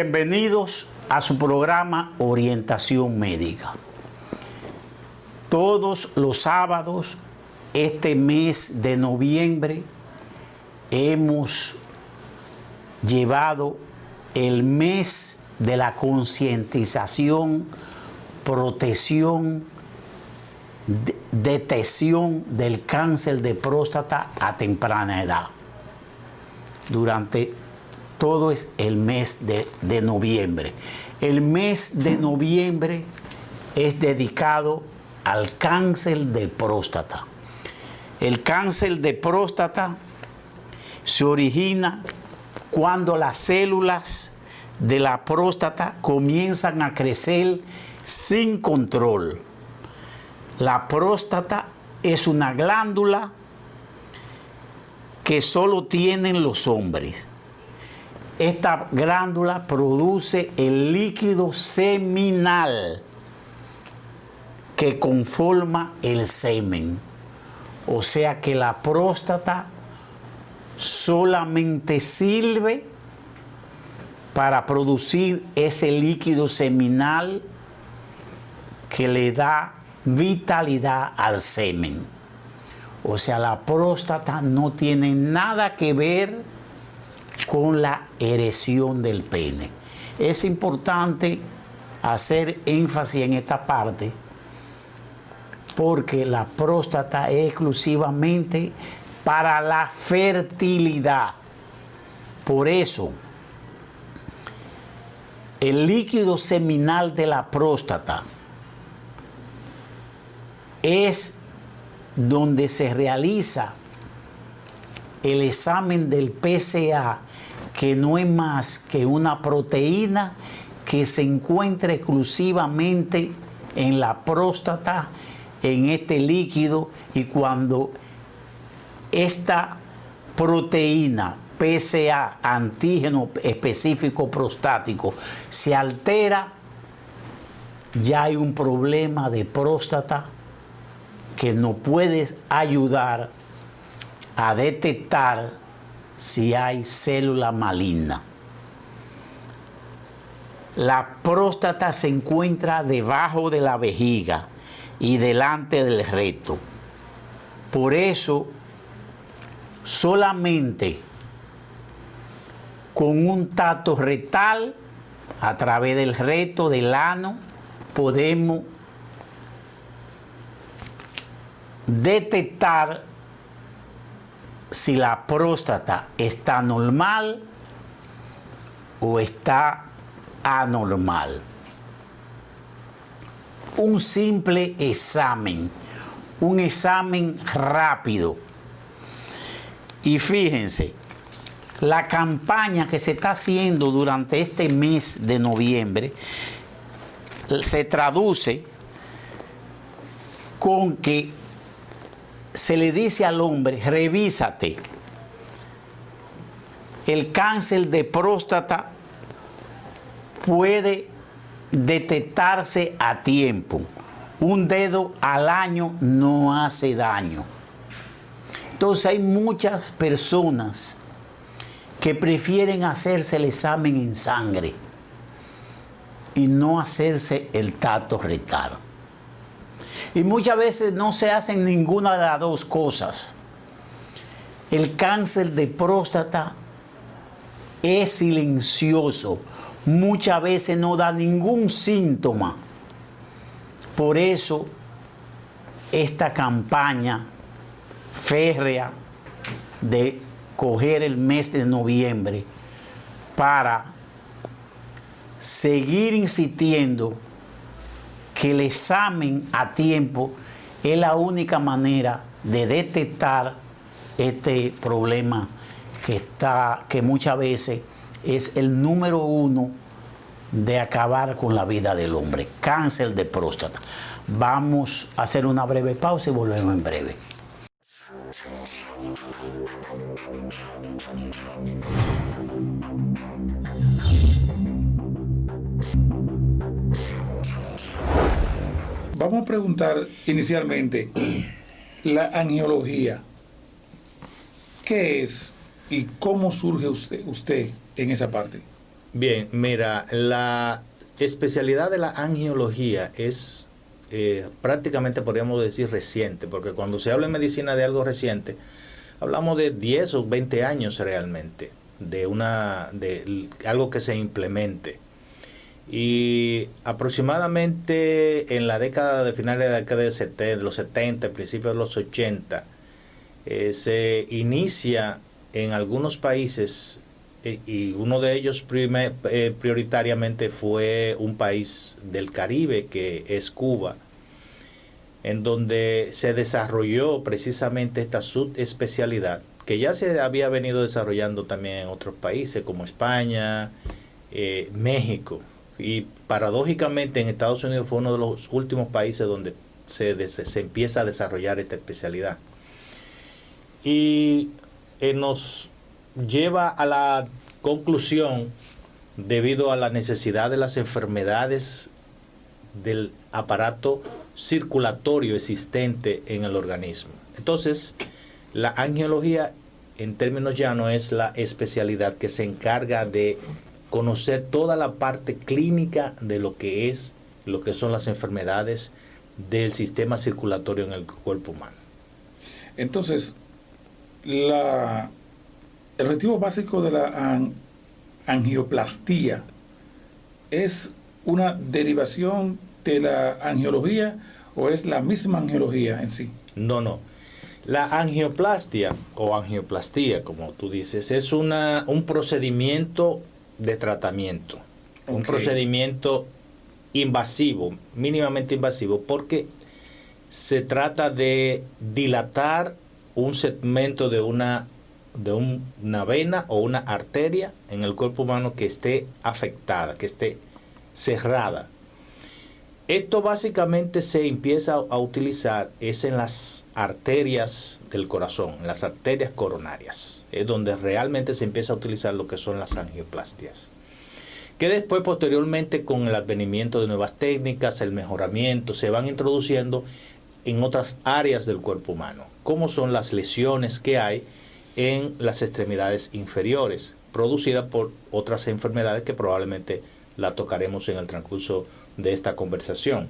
Bienvenidos a su programa Orientación Médica. Todos los sábados, este mes de noviembre, hemos llevado el mes de la concientización, protección, detección del cáncer de próstata a temprana edad. Durante todo el mes de noviembre. El mes de noviembre es dedicado al cáncer de próstata. El cáncer de próstata se origina cuando las células de la próstata comienzan a crecer sin control. La próstata es una glándula que solo tienen los hombres. Esta glándula produce el líquido seminal que conforma el semen. O sea que la próstata solamente sirve para producir ese líquido seminal que le da vitalidad al semen. O sea, la próstata no tiene nada que ver con la erección del pene. Es importante hacer énfasis en esta parte porque la próstata es exclusivamente para la fertilidad. Por eso, el líquido seminal de la próstata es donde se realiza el examen del PSA, que no es más que una proteína que se encuentra exclusivamente en la próstata, en este líquido, y cuando esta proteína PSA, antígeno específico prostático, se altera, ya hay un problema de próstata que nos puede ayudar a detectar si hay célula maligna. La próstata se encuentra debajo de la vejiga y delante del recto. Por eso, solamente con un tacto rectal a través del recto, del ano, podemos detectar si la próstata está normal o está anormal. Un simple examen, un examen rápido. Y fíjense, la campaña que se está haciendo durante este mes de noviembre se traduce con que se le dice al hombre: revísate. El cáncer de próstata puede detectarse a tiempo. Un dedo al año no hace daño. Entonces hay muchas personas que prefieren hacerse el examen en sangre y no hacerse el tacto rectal. Y muchas veces no se hacen ninguna de las dos cosas. El cáncer de próstata es silencioso. Muchas veces no da ningún síntoma. Por eso, esta campaña férrea de coger el mes de noviembre para seguir insistiendo que el examen a tiempo es la única manera de detectar este problema que muchas veces es el número uno de acabar con la vida del hombre: cáncer de próstata. Vamos a hacer una breve pausa y volvemos en breve. Vamos a preguntar inicialmente la angiología. ¿Qué es y cómo surge usted en esa parte? Bien, mira, la especialidad de la angiología es prácticamente podríamos decir reciente, porque cuando se habla en medicina de algo reciente, hablamos de 10 o 20 años realmente, de algo que se implemente. Y aproximadamente en la década de finales de la década de los 70, principios de los 80, se inicia en algunos países, y uno de ellos prioritariamente fue un país del Caribe, que es Cuba, en donde se desarrolló precisamente esta subespecialidad, que ya se había venido desarrollando también en otros países como España, México, y paradójicamente en Estados Unidos fue uno de los últimos países donde se empieza a desarrollar esta especialidad. Y nos lleva a la conclusión, debido a la necesidad de las enfermedades del aparato circulatorio existente en el organismo. Entonces, la angiología, en términos llanos, es la especialidad que se encarga de conocer toda la parte clínica de lo que son las enfermedades del sistema circulatorio en el cuerpo humano. Entonces, el objetivo básico de la angioplastía es una derivación de la angiología, o es la misma angiología en sí. No. La angioplastia o angioplastía, como tú dices, es un procedimiento de tratamiento. Okay. Un procedimiento invasivo, mínimamente invasivo, porque se trata de dilatar un segmento de una vena o una arteria en el cuerpo humano que esté afectada, que esté cerrada. Esto básicamente se empieza a utilizar es en las arterias del corazón, en las arterias coronarias. Es donde realmente se empieza a utilizar lo que son las angioplastias. Que después, posteriormente, con el advenimiento de nuevas técnicas, el mejoramiento, se van introduciendo en otras áreas del cuerpo humano, como son las lesiones que hay en las extremidades inferiores, producidas por otras enfermedades que probablemente la tocaremos en el transcurso de esta conversación.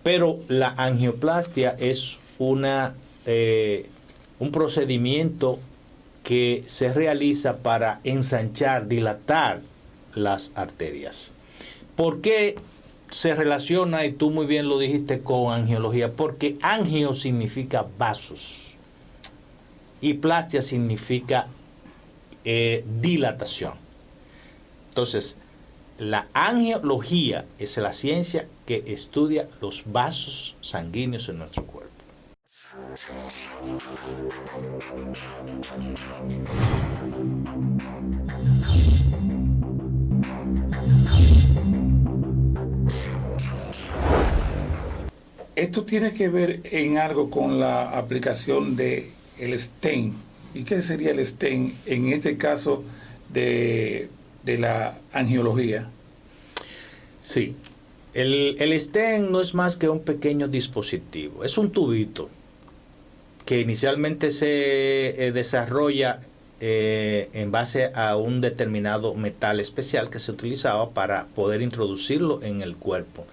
Pero la angioplastia es un procedimiento que se realiza para ensanchar, dilatar las arterias. ¿Por qué se relaciona, y tú muy bien lo dijiste, con angiología? Porque angio significa vasos y plastia significa dilatación. Entonces, la angiología es la ciencia que estudia los vasos sanguíneos en nuestro cuerpo. Esto tiene que ver en algo con la aplicación de el stent. ¿Y qué sería el stent en este caso de la angiología? Sí, el stent no es más que un pequeño dispositivo, es un tubito que inicialmente se desarrolla en base a un determinado metal especial que se utilizaba para poder introducirlo en el cuerpo,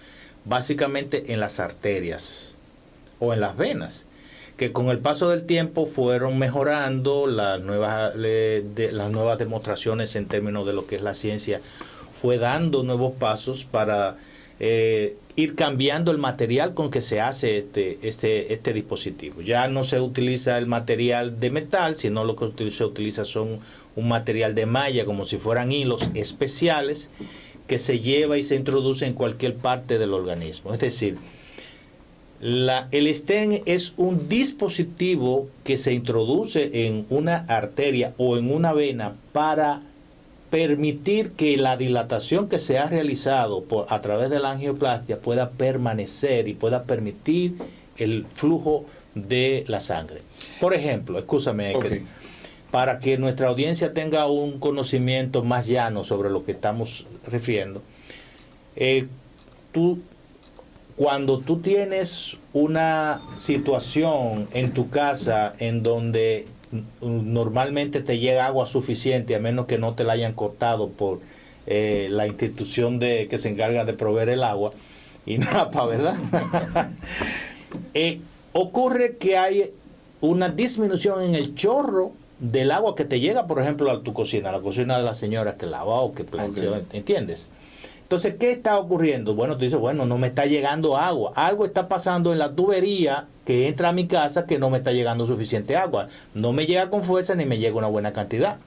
básicamente en las arterias o en las venas, que con el paso del tiempo fueron mejorando las nuevas demostraciones en términos de lo que es la ciencia, fue dando nuevos pasos para ir cambiando el material con que se hace este dispositivo. Ya no se utiliza el material de metal, sino lo que se utiliza son un material de malla, como si fueran hilos especiales, que se lleva y se introduce en cualquier parte del organismo. Es decir, el stent es un dispositivo que se introduce en una arteria o en una vena para permitir que la dilatación que se ha realizado a través de la angioplastia pueda permanecer y pueda permitir el flujo de la sangre. Por ejemplo, escúchame, Okay. Para que nuestra audiencia tenga un conocimiento más llano sobre lo que estamos refiriendo, cuando tú tienes una situación en tu casa en donde normalmente te llega agua suficiente, a menos que no te la hayan cortado por la institución que se encarga de proveer el agua, INAPA, ¿verdad? Ocurre que hay una disminución en el chorro del agua que te llega, por ejemplo, a tu cocina, a la cocina de la señora que lava o que plancha, okay. ¿Entiendes? Entonces, ¿qué está ocurriendo? Bueno, tú dices, bueno, no me está llegando agua. Algo está pasando en la tubería que entra a mi casa que no me está llegando suficiente agua. No me llega con fuerza ni me llega una buena cantidad.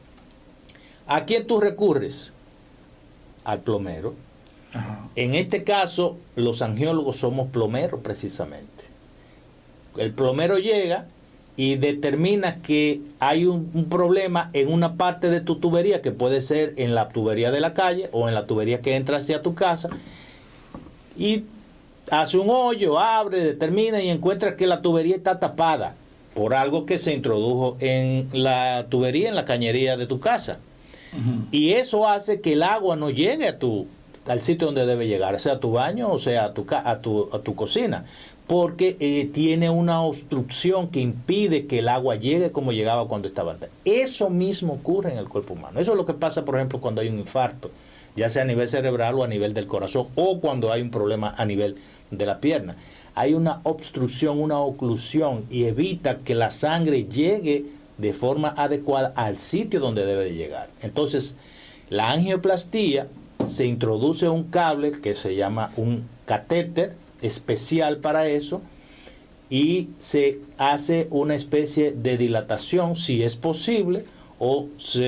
¿A quién tú recurres? Al plomero. Ajá. En este caso, los angiólogos somos plomeros precisamente. El plomero llega y determina que hay un problema en una parte de tu tubería, que puede ser en la tubería de la calle o en la tubería que entra hacia tu casa, y hace un hoyo, abre, determina y encuentra que la tubería está tapada por algo que se introdujo en la tubería, en la cañería de tu casa. Uh-huh. Y eso hace que el agua no llegue al sitio donde debe llegar, sea a tu baño o sea a tu cocina, porque tiene una obstrucción que impide que el agua llegue como llegaba cuando estaba antes. Eso mismo ocurre en el cuerpo humano. Eso es lo que pasa, por ejemplo, cuando hay un infarto, ya sea a nivel cerebral o a nivel del corazón, o cuando hay un problema a nivel de la pierna. Hay una obstrucción, una oclusión, y evita que la sangre llegue de forma adecuada al sitio donde debe de llegar. Entonces, la angioplastía, se introduce un cable que se llama un catéter especial para eso, y se hace una especie de dilatación, si es posible, o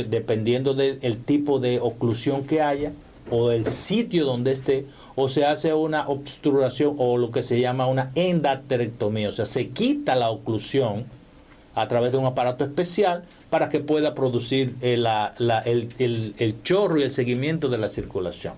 dependiendo del tipo de oclusión que haya o del sitio donde esté, o se hace una obturación o lo que se llama una endarterectomía, o sea, se quita la oclusión a través de un aparato especial para que pueda producir el chorro y el seguimiento de la circulación.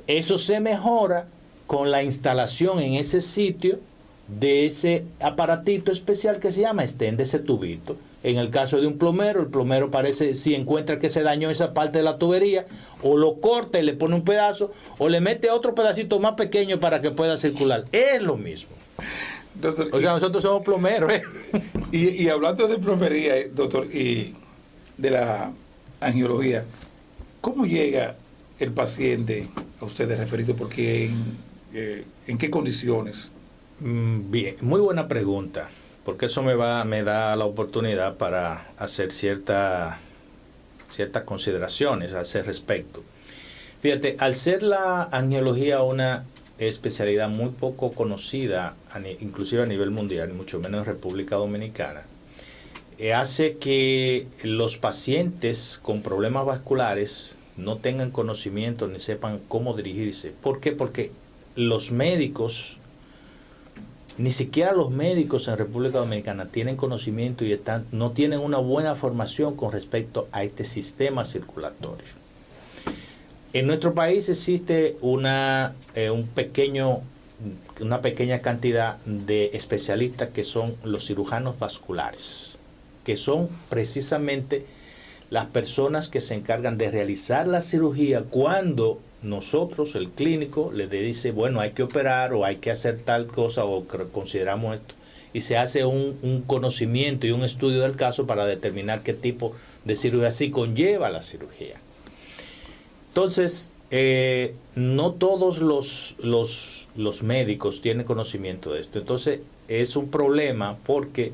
Eso se mejora con la instalación en ese sitio de ese aparatito especial que se llama stent, de ese tubito. En el caso de un plomero, el plomero parece, si encuentra que se dañó esa parte de la tubería, o lo corta y le pone un pedazo, o le mete otro pedacito más pequeño para que pueda circular. Es lo mismo. Doctor, o sea, nosotros somos plomeros. Y hablando de plomería, doctor, y de la angiología, ¿cómo llega el paciente a ustedes referido? Porque ¿en qué condiciones? Bien, muy buena pregunta, porque eso me da la oportunidad para hacer ciertas consideraciones a ese respecto. Fíjate, al ser la angiología una especialidad muy poco conocida, inclusive a nivel mundial, mucho menos en República Dominicana, hace que los pacientes con problemas vasculares no tengan conocimiento ni sepan cómo dirigirse. ¿Por qué? Porque los médicos, ni siquiera los médicos en República Dominicana tienen conocimiento y no tienen una buena formación con respecto a este sistema circulatorio. En nuestro país existe una pequeña cantidad de especialistas que son los cirujanos vasculares, que son precisamente las personas que se encargan de realizar la cirugía cuando nosotros, el clínico, le dice, bueno, hay que operar o hay que hacer tal cosa o consideramos esto. Y se hace un conocimiento y un estudio del caso para determinar qué tipo de cirugía sí conlleva la cirugía. Entonces, no todos los médicos tienen conocimiento de esto. Entonces, es un problema porque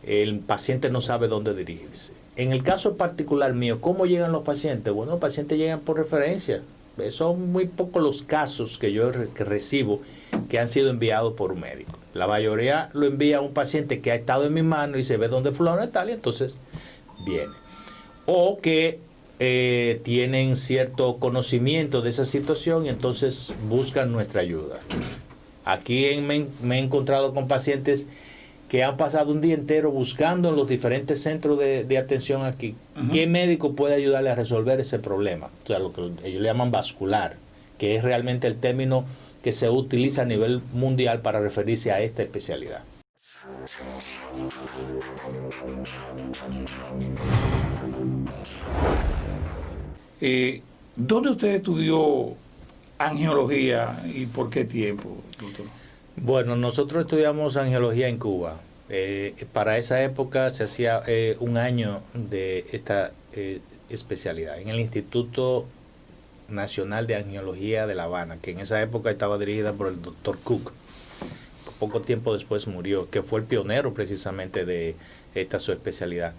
el paciente no sabe dónde dirigirse. En el caso particular mío, ¿cómo llegan los pacientes? Bueno, los pacientes llegan por referencia. Son muy pocos los casos que yo recibo que han sido enviados por un médico. La mayoría lo envía a un paciente que ha estado en mi mano y se ve dónde fulano está y entonces viene. O que tienen cierto conocimiento de esa situación y entonces buscan nuestra ayuda. Aquí me he encontrado con pacientes que han pasado un día entero buscando en los diferentes centros de atención aquí, uh-huh, qué médico puede ayudarle a resolver ese problema. O sea, lo que ellos le llaman vascular, que es realmente el término que se utiliza a nivel mundial para referirse a esta especialidad. ¿Dónde usted estudió angiología y por qué tiempo, doctor? Bueno, nosotros estudiamos angiología en Cuba. Para esa época se hacía un año de esta especialidad, en el Instituto Nacional de Angiología de La Habana, que en esa época estaba dirigida por el doctor Cook. Poco tiempo después murió, que fue el pionero precisamente de esta subespecialidad,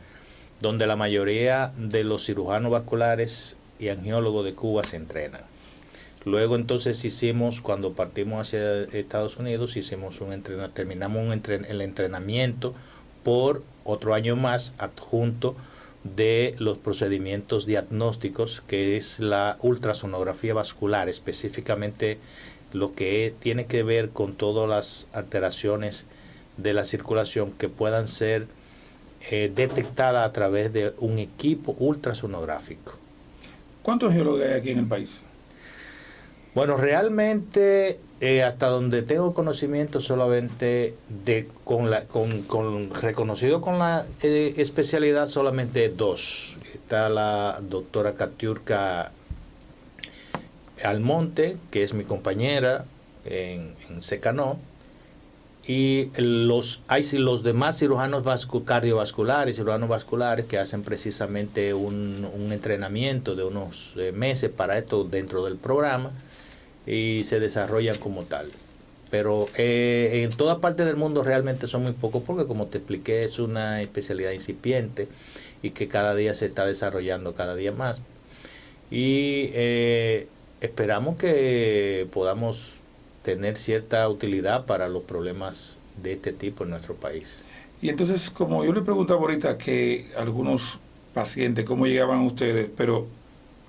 donde la mayoría de los cirujanos vasculares y angiólogos de Cuba se entrenan. Luego entonces cuando partimos hacia Estados Unidos, terminamos el entrenamiento por otro año más adjunto de los procedimientos diagnósticos, que es la ultrasonografía vascular, específicamente lo que tiene que ver con todas las alteraciones de la circulación que puedan ser detectadas a través de un equipo ultrasonográfico. ¿Cuántos angiólogos hay aquí en el país? Bueno, realmente hasta donde tengo conocimiento solamente reconocido con la especialidad, solamente 2. Está la doctora Katiurka Almonte, que es mi compañera en Secanó, y los demás cirujanos cardiovasculares, cirujanos vasculares, que hacen precisamente un entrenamiento de unos meses para esto dentro del programa, y se desarrollan como tal. Pero en toda parte del mundo realmente son muy pocos, porque como te expliqué, es una especialidad incipiente y que cada día se está desarrollando cada día más. Y esperamos que podamos tener cierta utilidad para los problemas de este tipo en nuestro país. Y entonces, como yo le preguntaba ahorita que algunos pacientes, cómo llegaban a ustedes, pero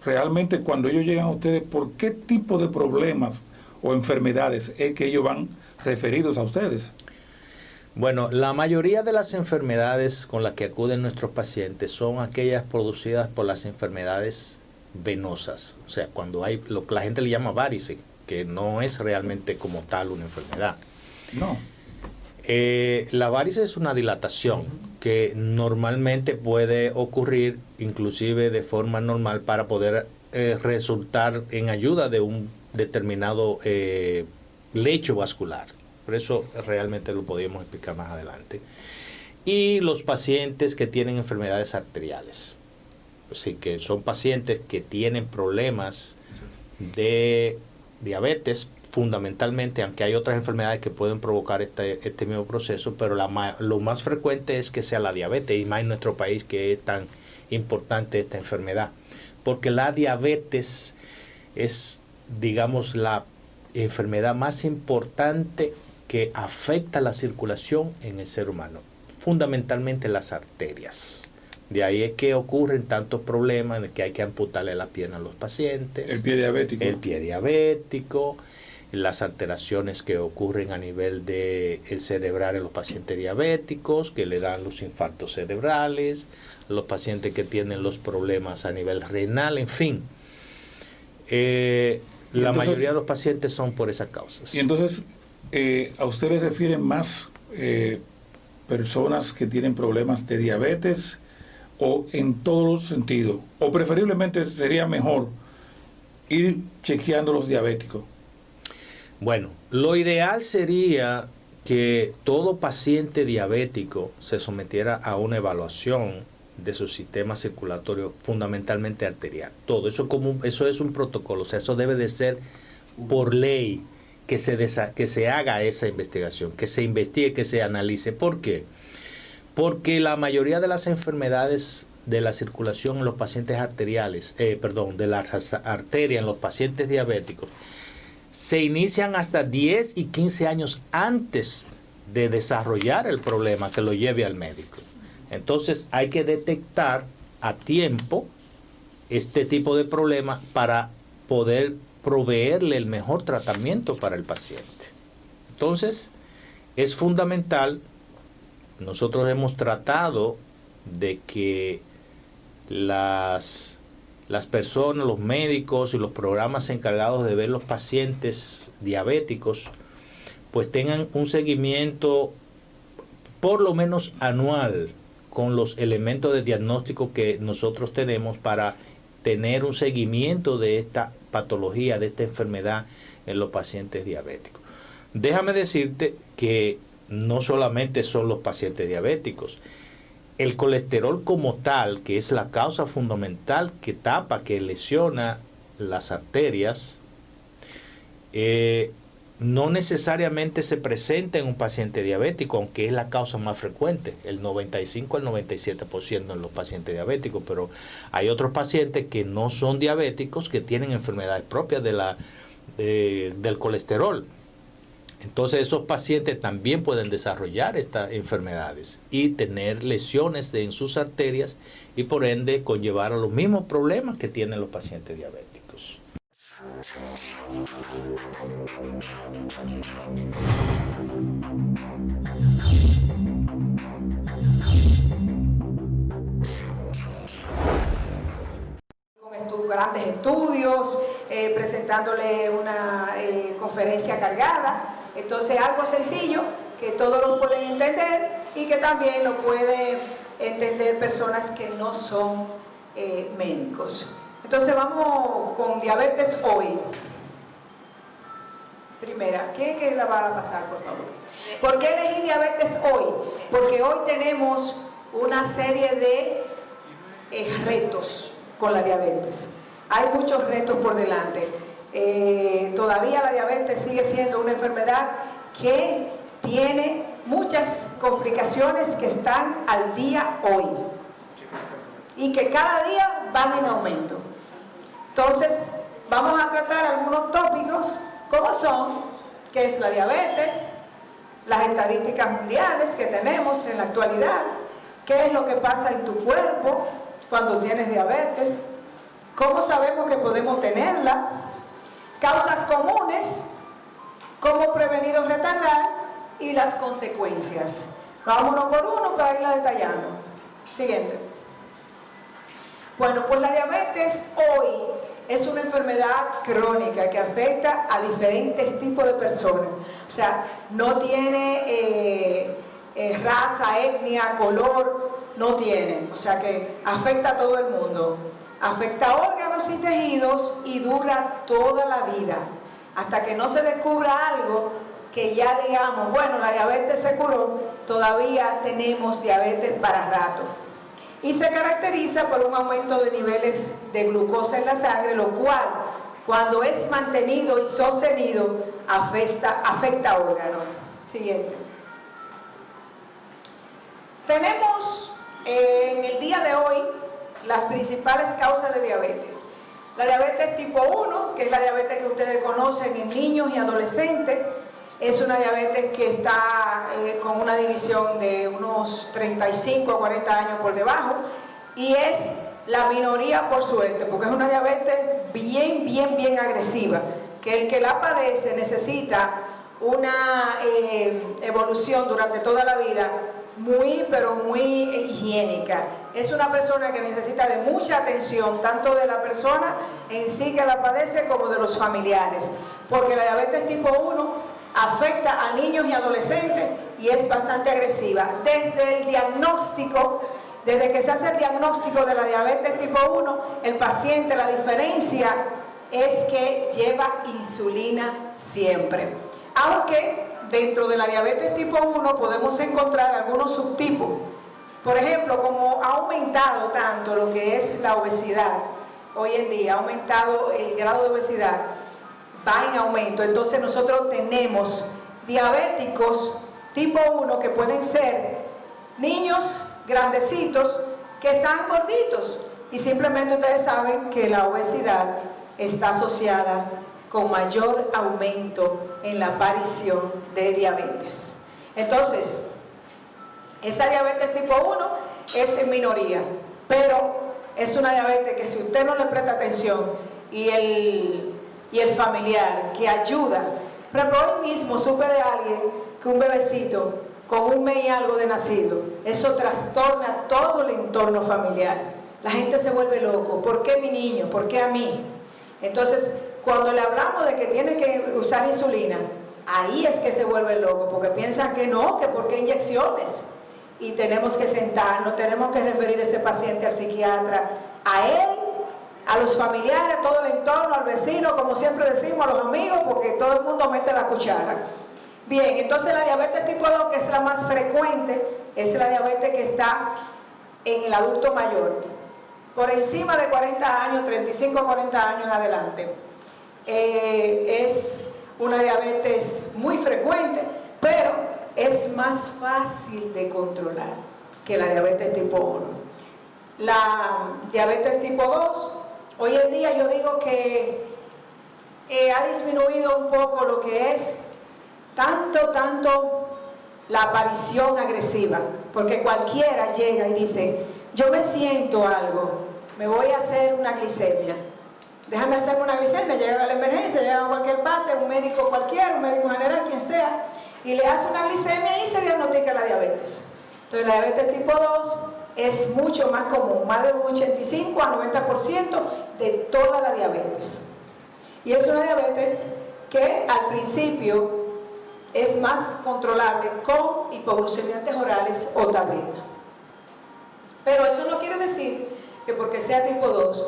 realmente cuando ellos llegan a ustedes, ¿por qué tipo de problemas o enfermedades es que ellos van referidos a ustedes? Bueno, la mayoría de las enfermedades con las que acuden nuestros pacientes son aquellas producidas por las enfermedades venosas, o sea, cuando hay lo que la gente le llama varices, que no es realmente como tal una enfermedad. No. La varices es una dilatación que normalmente puede ocurrir inclusive de forma normal para poder resultar en ayuda de un determinado lecho vascular. Por eso realmente lo podríamos explicar más adelante. Y los pacientes que tienen enfermedades arteriales. Así que son pacientes que tienen problemas de diabetes, fundamentalmente, aunque hay otras enfermedades que pueden provocar este mismo proceso, pero lo más frecuente es que sea la diabetes, y más en nuestro país, que es tan importante esta enfermedad. Porque la diabetes es, digamos, la enfermedad más importante que afecta la circulación en el ser humano, fundamentalmente las arterias. De ahí es que ocurren tantos problemas de que hay que amputarle la pierna a los pacientes. El pie diabético. El pie diabético, las alteraciones que ocurren a nivel de el cerebral en los pacientes diabéticos, que le dan los infartos cerebrales, los pacientes que tienen los problemas a nivel renal, en fin. La mayoría de los pacientes son por esas causas. Y entonces, ¿a usted le refieren más personas que tienen problemas de diabetes, o en todos los sentidos? O preferiblemente sería mejor ir chequeando los diabéticos. Bueno, lo ideal sería que todo paciente diabético se sometiera a una evaluación de su sistema circulatorio, fundamentalmente arterial. Todo eso es un protocolo, o sea, eso debe de ser por ley que se haga esa investigación, que se investigue, que se analice. ¿Por qué? Porque la mayoría de las enfermedades de la circulación en los pacientes arteriales, de la arteria en los pacientes diabéticos, se inician hasta 10 y 15 años antes de desarrollar el problema que lo lleve al médico. Entonces hay que detectar a tiempo este tipo de problema para poder proveerle el mejor tratamiento para el paciente. Entonces es fundamental. Nosotros hemos tratado de que las personas, los médicos y los programas encargados de ver los pacientes diabéticos, pues tengan un seguimiento por lo menos anual con los elementos de diagnóstico que nosotros tenemos para tener un seguimiento de esta patología, de esta enfermedad en los pacientes diabéticos. Déjame decirte que no solamente son los pacientes diabéticos. el colesterol como tal, que es la causa fundamental que tapa, que lesiona las arterias, no necesariamente se presenta en un paciente diabético, aunque es la causa más frecuente, el 95 al 97% en los pacientes diabéticos, pero hay otros pacientes que no son diabéticos, que tienen enfermedades propias del colesterol. Entonces esos pacientes también pueden desarrollar estas enfermedades y tener lesiones en sus arterias y por ende conllevar a los mismos problemas que tienen los pacientes diabéticos. Con grandes estudios, presentándole una conferencia cargada. Entonces, algo sencillo que todos lo pueden entender y que también lo pueden entender personas que no son médicos. Entonces, vamos con diabetes hoy. Primera, ¿quién la va a pasar, por favor? ¿Por qué elegí diabetes hoy? Porque hoy tenemos una serie de retos con la diabetes. Hay muchos retos por delante. Todavía la diabetes sigue siendo una enfermedad que tiene muchas complicaciones que están al día hoy y que cada día van en aumento. Entonces, vamos a tratar algunos tópicos como son, qué es la diabetes, las estadísticas mundiales que tenemos en la actualidad, qué es lo que pasa en tu cuerpo cuando tienes diabetes, cómo sabemos que podemos tenerla, causas comunes, cómo prevenir o retardar y las consecuencias. Vámonos por uno para irla detallando. Siguiente. Bueno, pues la diabetes hoy es una enfermedad crónica que afecta a diferentes tipos de personas. O sea, no tiene raza, etnia, color, no tiene. O sea que afecta a todo el mundo. Afecta órganos y tejidos y dura toda la vida. Hasta que no se descubra algo que ya digamos, bueno, la diabetes se curó, todavía tenemos diabetes para rato. Y se caracteriza por un aumento de niveles de glucosa en la sangre, lo cual, cuando es mantenido y sostenido, afecta órganos. Siguiente. Tenemos en el día de hoy las principales causas de diabetes. La diabetes tipo 1, que es la diabetes que ustedes conocen en niños y adolescentes, es una diabetes que está con una división de unos 35 a 40 años por debajo y es la minoría por suerte, porque es una diabetes bien agresiva, que el que la padece necesita una evolución durante toda la vida pero muy higiénica. Es una persona que necesita de mucha atención, tanto de la persona en sí que la padece como de los familiares, porque la diabetes tipo 1 afecta a niños y adolescentes y es bastante agresiva. Desde el diagnóstico, desde que se hace el diagnóstico de la diabetes tipo 1, el paciente, la diferencia es que lleva insulina siempre. Aunque dentro de la diabetes tipo 1 podemos encontrar algunos subtipos. Por ejemplo, como ha aumentado tanto lo que es la obesidad, hoy en día ha aumentado el grado de obesidad, va en aumento. Entonces nosotros tenemos diabéticos tipo 1 que pueden ser niños grandecitos que están gorditos y simplemente ustedes saben que la obesidad está asociada con mayor aumento en la aparición de diabetes. Entonces, esa diabetes tipo 1 es en minoría, pero es una diabetes que si usted no le presta atención y el familiar que ayuda. Pero hoy mismo supe de alguien que un bebecito con un mes y algo de nacido, eso trastorna todo el entorno familiar. La gente se vuelve loco. ¿Por qué mi niño? ¿Por qué a mí? Entonces, cuando le hablamos de que tiene que usar insulina, ahí es que se vuelve loco, porque piensan que no, que por qué inyecciones. Y tenemos que sentarnos, tenemos que referir a ese paciente al psiquiatra, a él, a los familiares, a todo el entorno, al vecino, como siempre decimos, a los amigos, porque todo el mundo mete la cuchara. Bien, entonces la diabetes tipo 2, que es la más frecuente, es la diabetes que está en el adulto mayor, por encima de 40 años, 35 a 40 años en adelante. Es una diabetes muy frecuente, pero es más fácil de controlar que la diabetes tipo 1. La diabetes tipo 2, hoy en día yo digo que ha disminuido un poco lo que es tanto la aparición agresiva, porque cualquiera llega y dice, yo me siento algo, me voy a hacer una glicemia, déjame hacerme una glicemia, llega a la emergencia, llega a cualquier parte, un médico cualquiera, un médico general, quien sea, y le hace una glicemia y se diagnostica la diabetes. Entonces la diabetes tipo 2 es mucho más común, más de un 85 a 90% de toda la diabetes. Y es una diabetes que al principio es más controlable con hipoglucemiantes orales o tabletas. Pero eso no quiere decir que porque sea tipo 2,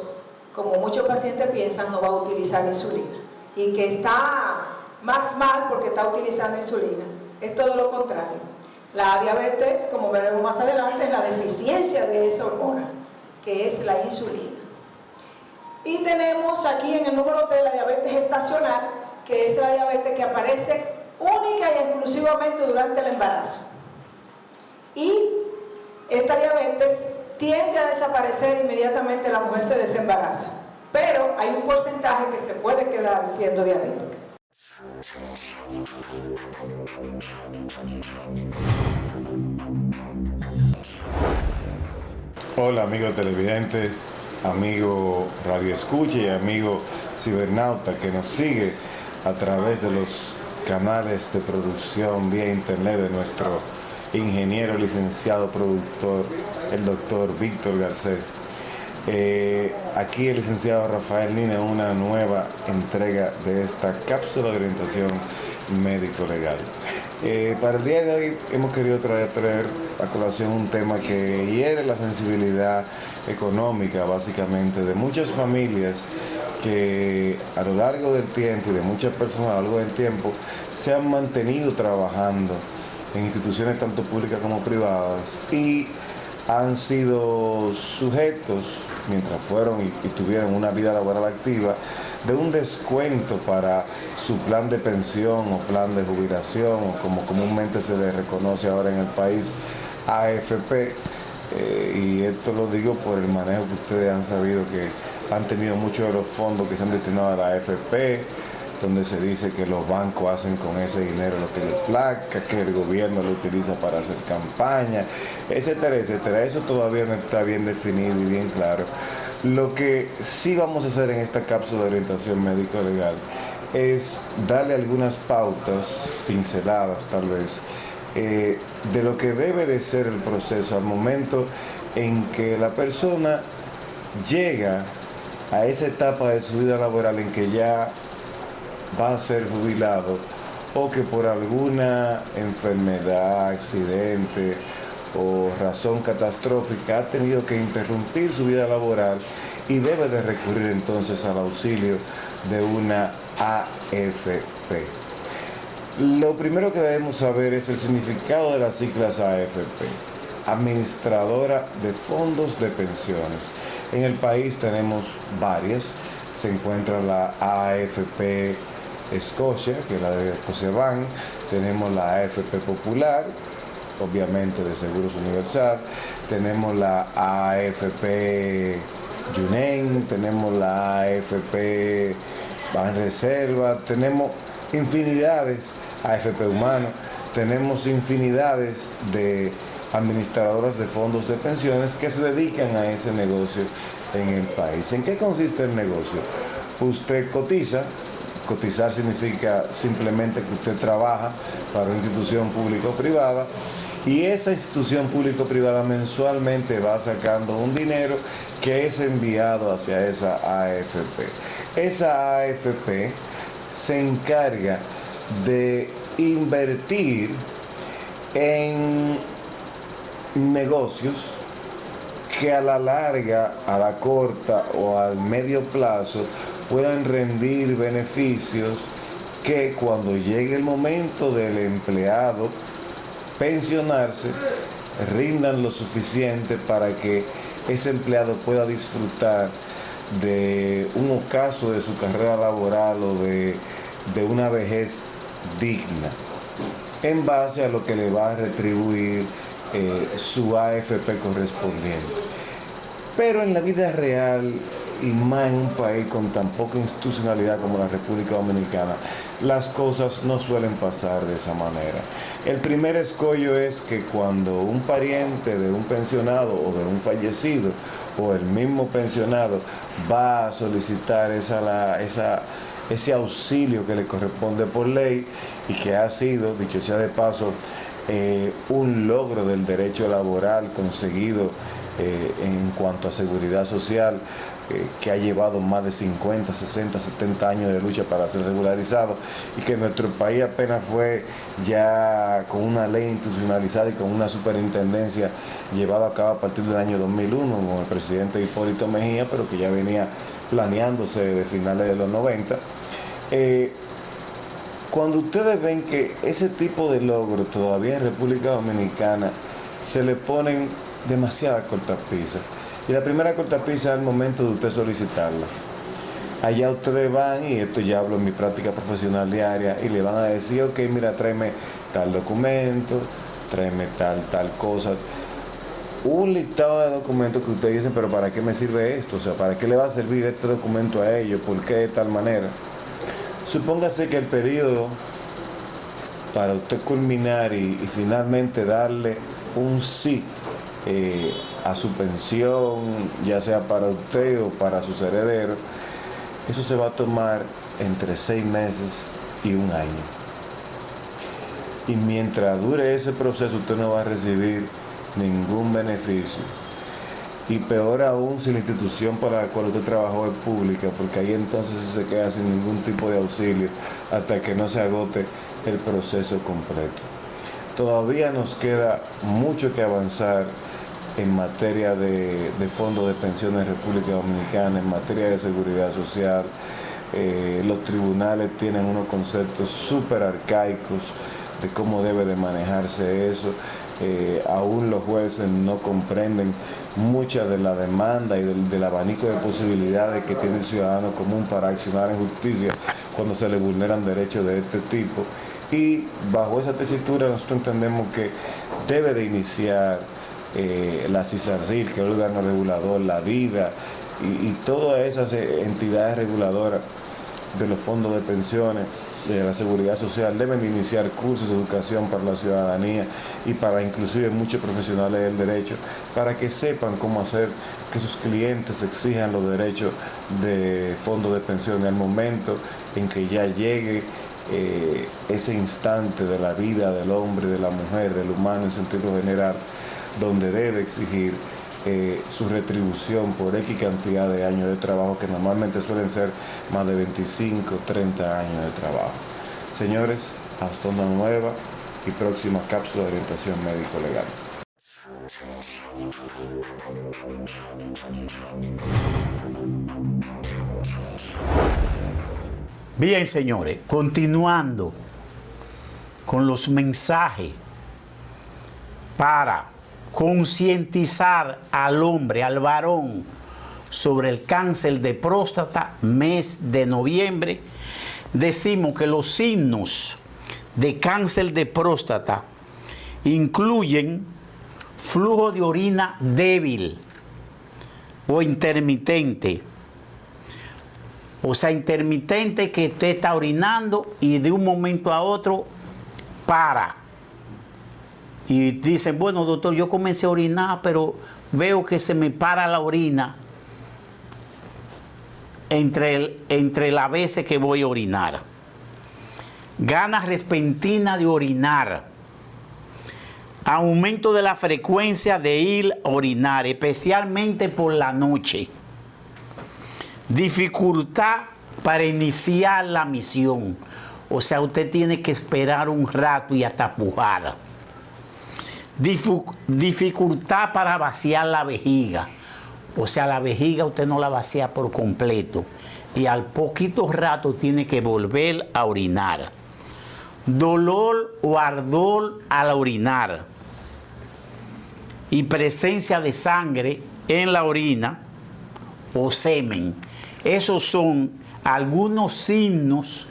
como muchos pacientes piensan, no va a utilizar insulina y que está más mal porque está utilizando insulina. Es todo lo contrario. La diabetes, como veremos más adelante, es la deficiencia de esa hormona, que es la insulina. Y tenemos aquí en el número 3 la diabetes gestacional, que es la diabetes que aparece única y exclusivamente durante el embarazo. Y esta diabetes tiende a desaparecer inmediatamente la mujer se desembaraza, pero hay un porcentaje que se puede quedar siendo diabética. Hola amigos televidentes, amigo radio escucha y amigo cibernauta que nos sigue a través de los canales de producción vía internet de nuestro ingeniero licenciado productor, el doctor Víctor Garcés. Aquí el licenciado Rafael Nina en una nueva entrega de esta cápsula de orientación médico-legal. Para el día de hoy hemos querido traer a colación un tema que hiere la sensibilidad económica básicamente de muchas familias que a lo largo del tiempo y de muchas personas a lo largo del tiempo se han mantenido trabajando en instituciones tanto públicas como privadas y han sido sujetos, mientras fueron y tuvieron una vida laboral activa, de un descuento para su plan de pensión o plan de jubilación, o como comúnmente se le reconoce ahora en el país, AFP. Y esto lo digo por el manejo que ustedes han sabido que han tenido muchos de los fondos que se han destinado a la AFP, donde se dice que los bancos hacen con ese dinero lo que les placa, que el gobierno lo utiliza para hacer campaña, etcétera, etcétera. Eso todavía no está bien definido y bien claro. Lo que sí vamos a hacer en esta cápsula de orientación médico-legal es darle algunas pautas, pinceladas tal vez, de lo que debe de ser el proceso al momento en que la persona llega a esa etapa de su vida laboral en que ya va a ser jubilado o que por alguna enfermedad, accidente o razón catastrófica ha tenido que interrumpir su vida laboral y debe de recurrir entonces al auxilio de una AFP. Lo primero que debemos saber es el significado de las siglas AFP, Administradora de Fondos de Pensiones. En el país tenemos varias, se encuentra la AFP Escocia, que es la de Scotiabank, tenemos la AFP Popular, obviamente de Seguros Universal, tenemos la AFP Yunen, tenemos la AFP Banreserva, tenemos infinidades, AFP Humano, tenemos infinidades de administradoras de fondos de pensiones que se dedican a ese negocio en el país. ¿En qué consiste el negocio? Usted cotiza. Cotizar significa simplemente que usted trabaja para una institución pública o privada y esa institución pública o privada mensualmente va sacando un dinero que es enviado hacia esa AFP. Esa AFP se encarga de invertir en negocios que a la larga, a la corta o al medio plazo puedan rendir beneficios que cuando llegue el momento del empleado pensionarse rindan lo suficiente para que ese empleado pueda disfrutar de un ocaso de su carrera laboral o de una vejez digna, en base a lo que le va a retribuir su AFP correspondiente. Pero en la vida real, y más en un país con tan poca institucionalidad como la República Dominicana, las cosas no suelen pasar de esa manera. El primer escollo es que cuando un pariente de un pensionado o de un fallecido o el mismo pensionado va a solicitar ese auxilio que le corresponde por ley y que ha sido, dicho sea de paso, un logro del derecho laboral conseguido en cuanto a seguridad social, que ha llevado más de 50, 60, 70 años de lucha para ser regularizado, y que nuestro país apenas fue ya con una ley institucionalizada y con una superintendencia llevada a cabo a partir del año 2001 con el presidente Hipólito Mejía, pero que ya venía planeándose de finales de los 90. Cuando ustedes ven que ese tipo de logros todavía en República Dominicana se le ponen demasiadas cortapisas, y la primera cortapisa es el momento de usted solicitarla. Allá ustedes van, y esto ya hablo en mi práctica profesional diaria, y le van a decir, ok, mira, tráeme tal documento, tráeme tal cosa. Un listado de documentos que ustedes dicen, pero ¿para qué me sirve esto? O sea, ¿para qué le va a servir este documento a ellos? ¿Por qué de tal manera? Supóngase que el periodo para usted culminar y finalmente darle un sí a su pensión, ya sea para usted o para sus herederos, eso se va a tomar entre 6 meses y 1 año. Y mientras dure ese proceso, usted no va a recibir ningún beneficio. Y peor aún si la institución para la cual usted trabajó es pública, porque ahí entonces se queda sin ningún tipo de auxilio hasta que no se agote el proceso completo. Todavía nos queda mucho que avanzar en materia de fondos de pensiones en República Dominicana, en materia de seguridad social. Los tribunales tienen unos conceptos súper arcaicos de cómo debe de manejarse eso. Aún los jueces no comprenden mucha de la demanda y del abanico de posibilidades que tiene el ciudadano común para accionar en justicia cuando se le vulneran derechos de este tipo. Y bajo esa tesitura nosotros entendemos que debe de iniciar la CISARRIL, que es el órgano regulador, la DIDA y todas esas entidades reguladoras de los fondos de pensiones, de la seguridad social, deben de iniciar cursos de educación para la ciudadanía y para inclusive muchos profesionales del derecho, para que sepan cómo hacer que sus clientes exijan los derechos de fondos de pensiones al momento en que ya llegue ese instante de la vida del hombre, de la mujer, del humano en sentido general, donde debe exigir su retribución por X cantidad de años de trabajo, que normalmente suelen ser más de 25, 30 años de trabajo. Señores, hasta una nueva y próxima cápsula de orientación médico-legal. Bien, señores, continuando con los mensajes para concientizar al hombre, al varón, sobre el cáncer de próstata, mes de noviembre, decimos que los signos de cáncer de próstata incluyen flujo de orina débil o intermitente. O sea, intermitente, que usted está orinando y de un momento a otro para. Y dicen, bueno, doctor, yo comencé a orinar, pero veo que se me para la orina entre las veces que voy a orinar. Ganas repentinas de orinar. Aumento de la frecuencia de ir a orinar, especialmente por la noche. Dificultad para iniciar la misión. O sea, usted tiene que esperar un rato y hasta pujar. Dificultad para vaciar la vejiga. O sea, la vejiga usted no la vacía por completo. Y al poquito rato tiene que volver a orinar. Dolor o ardor al orinar. y presencia de sangre en la orina o semen. Esos son algunos signos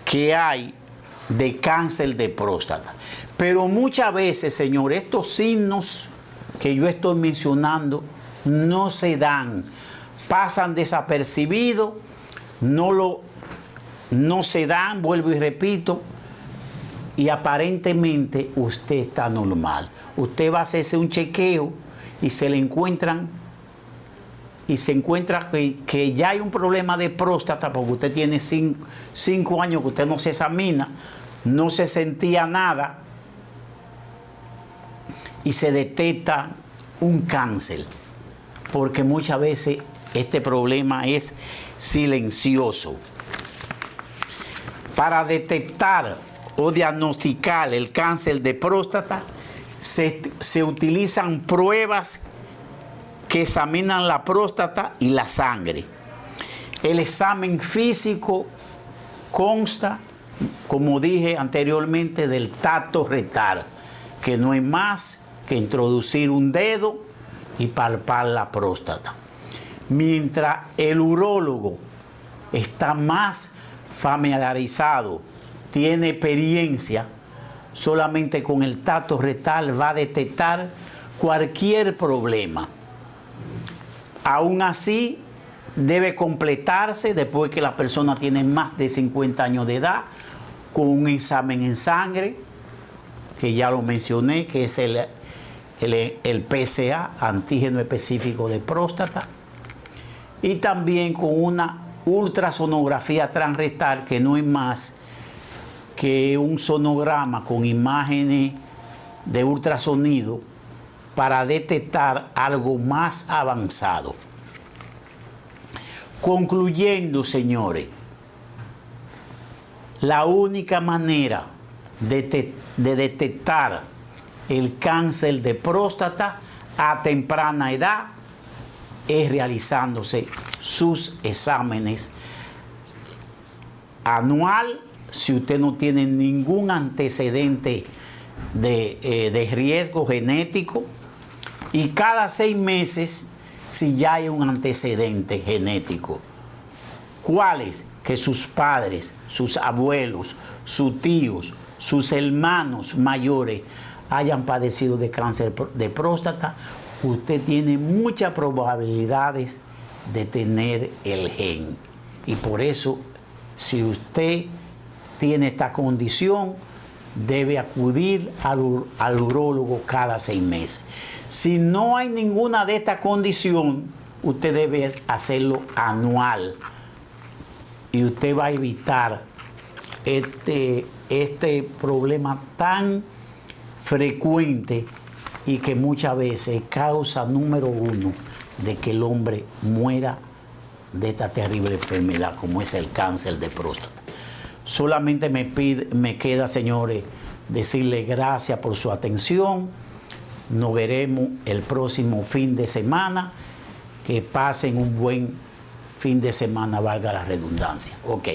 que hay de cáncer de próstata. Pero muchas veces, Señor, estos signos que yo estoy mencionando no se dan, pasan desapercibidos, no se dan, vuelvo y repito, y aparentemente usted está normal. Usted va a hacerse un chequeo y se encuentra que ya hay un problema de próstata, porque usted tiene 5 años que usted no se examina, no se sentía nada, y se detecta un cáncer, porque muchas veces este problema es silencioso. Para detectar o diagnosticar el cáncer de próstata se utilizan pruebas que examinan la próstata y la sangre. El examen físico consta, como dije anteriormente, del tacto rectal, que no es más que introducir un dedo y palpar la próstata. Mientras el urólogo está más familiarizado, tiene experiencia, solamente con el tacto rectal va a detectar cualquier problema. Aún así, debe completarse después que la persona tiene más de 50 años de edad, con un examen en sangre, que ya lo mencioné, que es el PSA, antígeno específico de próstata, y también con una ultrasonografía transrectal, que no es más que un sonograma con imágenes de ultrasonido para detectar algo más avanzado. Concluyendo, señores, la única manera de detectar el cáncer de próstata a temprana edad es realizándose sus exámenes anual, si usted no tiene ningún antecedente de riesgo genético, y cada 6 meses si ya hay un antecedente genético. ¿Cuáles? Que sus padres, sus abuelos, sus tíos, sus hermanos mayores hayan padecido de cáncer de próstata. Usted tiene muchas probabilidades de tener el gen. Y por eso, si usted tiene esta condición, debe acudir al urólogo cada 6 meses. Si no hay ninguna de estas condiciones, usted debe hacerlo anual. Y usted va a evitar este problema tan frecuente y que muchas veces causa número 1 de que el hombre muera de esta terrible enfermedad como es el cáncer de próstata. Solamente me queda, señores, decirle gracias por su atención. Nos veremos el próximo fin de semana. Que pasen un buen fin de semana, valga la redundancia. Ok.